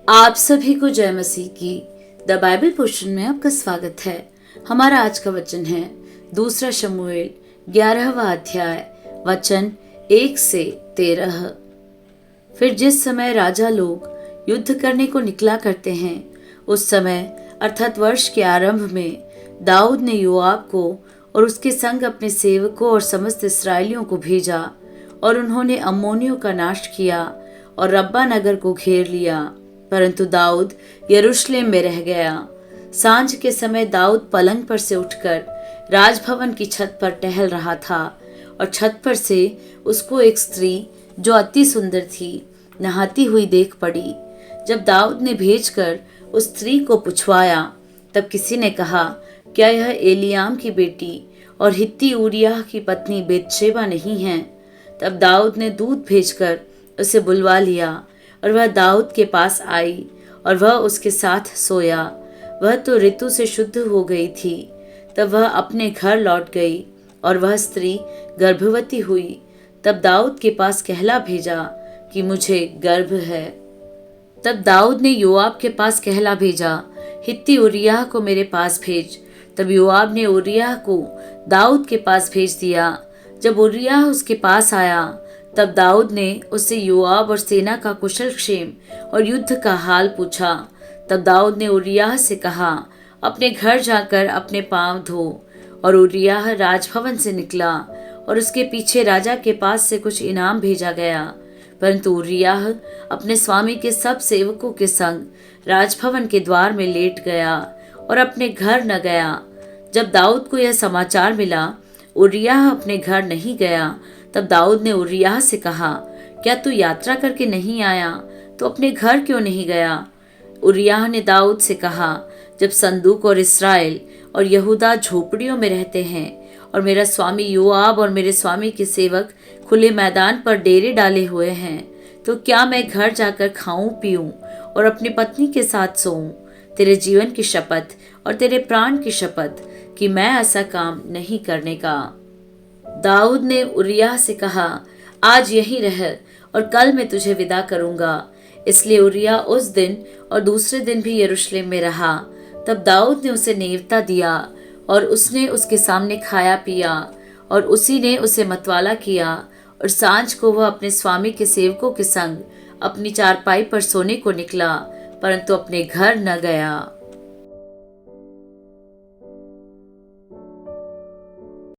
आप सभी को जय मसीह की द बाइबल पोर्शन में आपका स्वागत है। हमारा आज का वचन है 2 शमूएल 11वां अध्याय वचन 1 से 13। फिर जिस समय राजा लोग युद्ध करने को निकला करते हैं, उस समय अर्थात वर्ष के आरंभ में दाऊद ने योआब को और उसके संग अपने सेवकों और समस्त इस्राएलियों को भेजा, और उन्होंने अम्मोनियों का नाश किया और रब्बा नगर को घेर लिया। परंतु दाऊद यरूशलेम में रह गया। सांझ के समय दाऊद पलंग पर से उठकर राजभवन की छत पर टहल रहा था, और छत पर से उसको एक स्त्री जो अति सुंदर थी नहाती हुई देख पड़ी। जब दाऊद ने भेजकर उस स्त्री को पुछवाया, तब किसी ने कहा, क्या यह एलियाम की बेटी और हित्ती ऊरिय्याह की पत्नी बेतशेबा नहीं है? तब दाऊद ने दूत भेजकर उसे बुलवा लिया, और वह दाऊद के पास आई और वह उसके साथ सोया। वह तो ऋतु से शुद्ध हो गई थी। तब वह अपने घर लौट गई और वह स्त्री गर्भवती हुई। तब दाऊद के पास कहला भेजा कि मुझे गर्भ है। तब दाऊद ने योआब के पास कहला भेजा, हित्ती ऊरिय्याह को मेरे पास भेज। तब योआब ने ऊरिय्याह को दाऊद के पास भेज दिया। जब ऊरिय्याह उसके पास आया, तब दाऊद ने उससे योआब और सेना का कुशल क्षेम और युद्ध का हाल पूछा। तब दाऊद ने ऊरिय्याह से कहा, अपने घर जाकर अपने पांव धो। और ऊरिय्याह राजभवन से निकला, और उसके पीछे राजा के पास से कुछ इनाम भेजा गया। परंतु ऊरिय्याह अपने स्वामी के सब सेवकों के संग राजभवन के द्वार में लेट गया और अपने घर न गया। जब दाऊद को यह समाचार मिला, ऊरिय्याह अपने घर नहीं गया। तब दाऊद ने ऊरिय्याह से कहा, क्या तू यात्रा करके नहीं आया? तो अपने घर क्यों नहीं गया? ऊरिय्याह ने दाऊद से कहा, जब संदूक और इस्राएल और यहूदा झोपड़ियों में रहते हैं, और मेरा स्वामी योआब और मेरे स्वामी के सेवक खुले मैदान पर डेरे डाले हुए हैं, तो क्या मैं घर जाकर खाऊं पीऊं और अपनी पत्नी के साथ सोऊं? तेरे जीवन की शपथ और तेरे प्राण की शपथ कि मैं ऐसा काम नहीं करने का। दाऊद ने ऊरिय्याह से कहा, आज यहीं रह और कल मैं तुझे विदा करूंगा। इसलिए ऊरिय्याह उस दिन और दूसरे दिन भी यरूशलेम में रहा। तब दाऊद ने उसे नेवता दिया, और उसने उसके सामने खाया पिया, और उसी ने उसे मतवाला किया। और सांझ को वह अपने स्वामी के सेवकों के संग अपनी चारपाई पर सोने को निकला, परंतु अपने घर न गया।